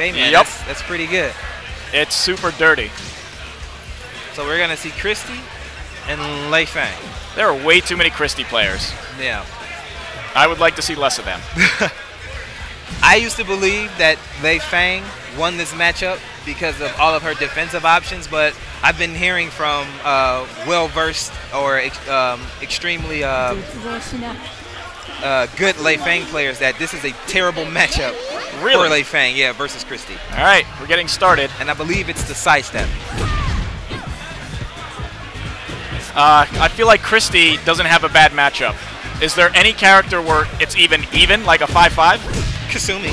Hey, man, Yep. that's pretty good. It's super dirty. So we're going to see Christy and Lei Fang. There are way too many Christy players. Yeah. I would like to see less of them. I used to believe that Lei Fang won this matchup because of all of her defensive options, but I've been hearing from well-versed or extremely good Lei Fang players that this is a terrible matchup for Lei Fang, yeah, versus Christy. All right, we're getting started. And I believe it's the sidestep. I feel like Christy doesn't have a bad matchup. Is there any character where it's even, like a 5-5? Kasumi.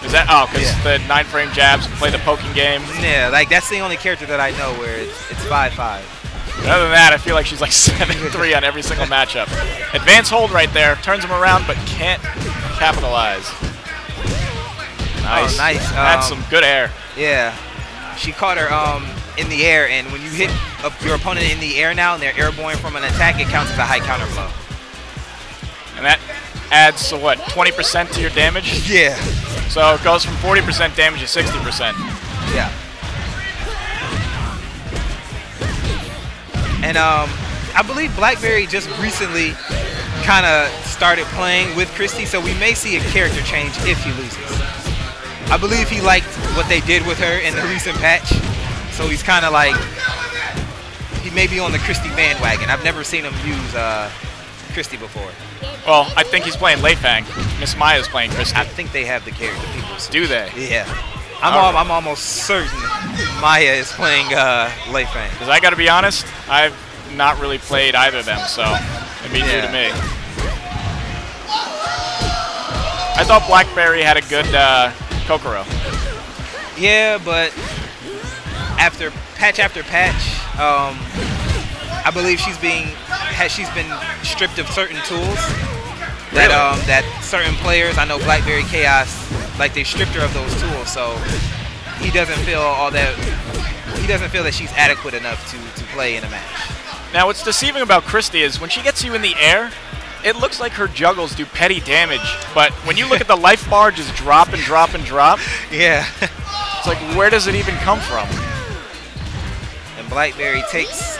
Is that, because the 9-frame jabs, play the poking game? Yeah, like that's the only character that I know where it's 5-5. Other than that, I feel like she's like 7-3 on every single matchup. Advance hold right there, turns him around, but can't capitalize. Nice. Oh, nice. That's some good air. Yeah. She caught her in the air, and when you hit your opponent in the air now and they're airborne from an attack, it counts as a high counter blow. And that adds, so what, 20% to your damage? Yeah. So it goes from 40% damage to 60%. Yeah. And I believe Blackberry just recently kind of started playing with Christy, so we may see a character change if he loses. I believe he liked what they did with her in the recent patch, so he's kind of like, he may be on the Christy bandwagon. I've never seen him use Christy before. Well, I think he's playing Lei Fang. Miss Maia's playing Christy. I think they have the character people. Do they? Yeah. I'm almost certain Maia is playing Lei Fang. Because I got to be honest, I've not really played either of them, so it'd be new to me. I thought Blackberry had a good Kokoro. Yeah, but after patch, I believe she's been stripped of certain tools that that certain players, I know Blackberry Chaos, like they stripped her of those tools, so he doesn't feel that she's adequate enough to play in a match. Now what's deceiving about Christy is when she gets you in the air, it looks like her juggles do petty damage, but when you look at the life bar just drop and drop and drop, yeah, it's like, where does it even come from? And Blackberry takes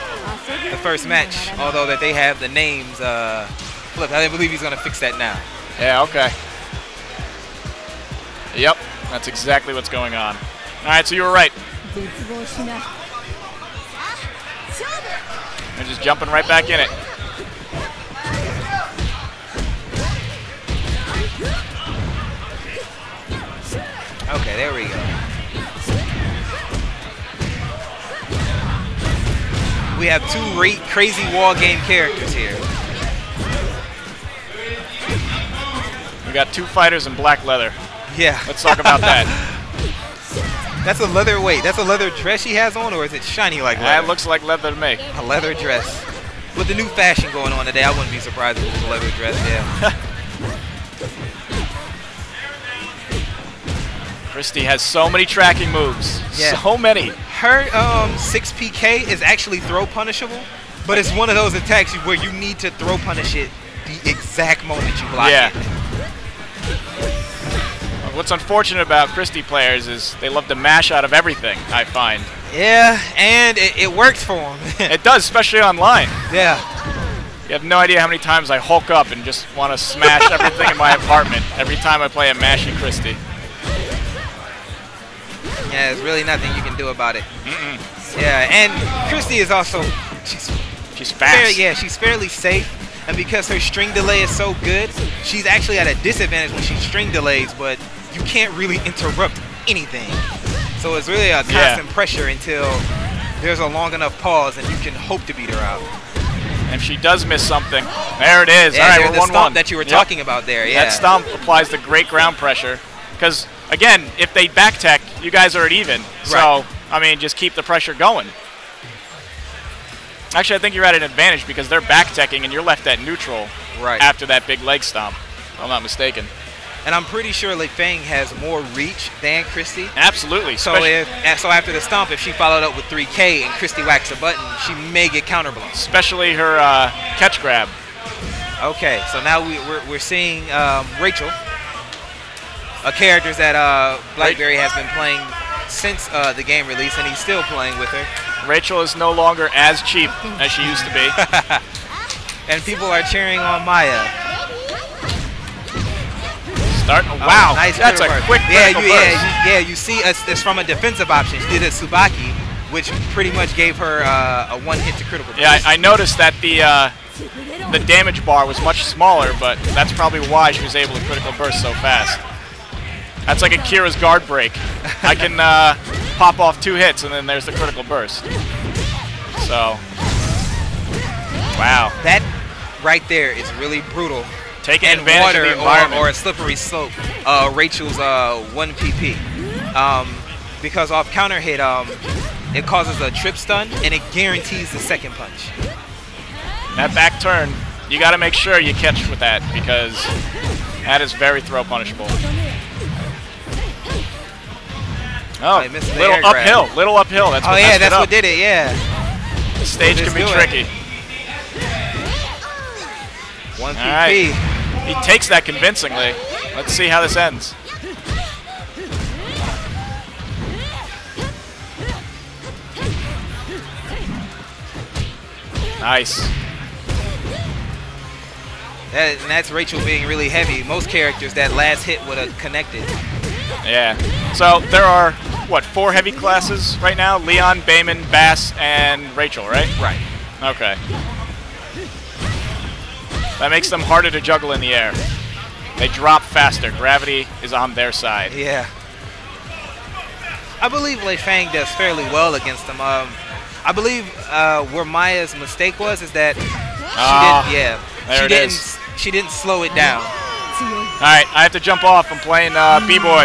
the first match, although that they have the names flipped. I believe he's going to fix that now. Yeah, okay. Yep, that's exactly what's going on. All right, so you were right. They're just jumping right back in it. Okay, there we go. We have two crazy wall game characters here. We got two fighters in black leather. Yeah. Let's talk about that. That's a leather, wait, that's a leather dress she has on, or is it shiny like leather? That looks like leather to me. A leather dress. With the new fashion going on today, I wouldn't be surprised if it was a leather dress, yeah. Christy has so many tracking moves. Yeah. So many. Her 6PK is actually throw punishable, but it's one of those attacks where you need to throw punish it the exact moment you block it. What's unfortunate about Christy players is they love to mash out of everything, I find. Yeah, and it works for them. It does, especially online. Yeah. You have no idea how many times I hulk up and just want to smash everything in my apartment every time I play a mashy Christy. Yeah, there's really nothing you can do about it. Yeah, and Christy is also, she's fast. She's fairly safe. And because her string delay is so good, she's actually at a disadvantage when she string delays, but you can't really interrupt anything. So it's really a constant pressure until there's a long enough pause and you can hope to beat her out. And if she does miss something, there it is. Yeah, all right, we're 1-1. The stomp that you were talking about there, yeah. That stomp applies the great ground pressure. Because, again, if they back tech, you guys are at even. So, I mean, just keep the pressure going. Actually, I think you're at an advantage because they're back teching and you're left at neutral after that big leg stomp, if I'm not mistaken. And I'm pretty sure Lei Fang has more reach than Christy. Absolutely. So so after the stomp, if she followed up with 3K and Christy whacks a button, she may get counterblown. Especially her catch grab. Okay, so now we're seeing Rachel. characters that Blackberry has been playing since the game release, and he's still playing with her. Rachel is no longer as cheap as she used to be. And people are cheering on Maia. Wow, nice, that's a quick burst. You see, it's from a defensive option. She did a Tsubaki, which pretty much gave her a one-hit to critical burst. Yeah, I noticed that the damage bar was much smaller, but that's probably why she was able to critical burst so fast. That's like Akira's guard break. I can pop off 2 hits, and then there's the critical burst. So, wow. That right there is really brutal. Taking and advantage water of the environment. or a slippery slope. Rachel's 1 PP. Because off counter hit, it causes a trip stun, and it guarantees the second punch. That back turn, you got to make sure you catch with that, because that is very throw punishable. Oh, little uphill. That's what that's what did it. Yeah. The stage can be tricky. 1 PP. Right. He takes that convincingly. Let's see how this ends. Nice. And that's Rachel being really heavy. Most characters, that last hit would have connected. Yeah. So there are, what, 4 heavy classes right now? Leon, Bayman, Bass, and Rachel, right? Right. Okay. That makes them harder to juggle in the air. They drop faster. Gravity is on their side. Yeah. I believe Lei Fang does fairly well against them. I believe where Maia's mistake was is that she didn't slow it down. All right, I have to jump off. I'm playing B-Boy.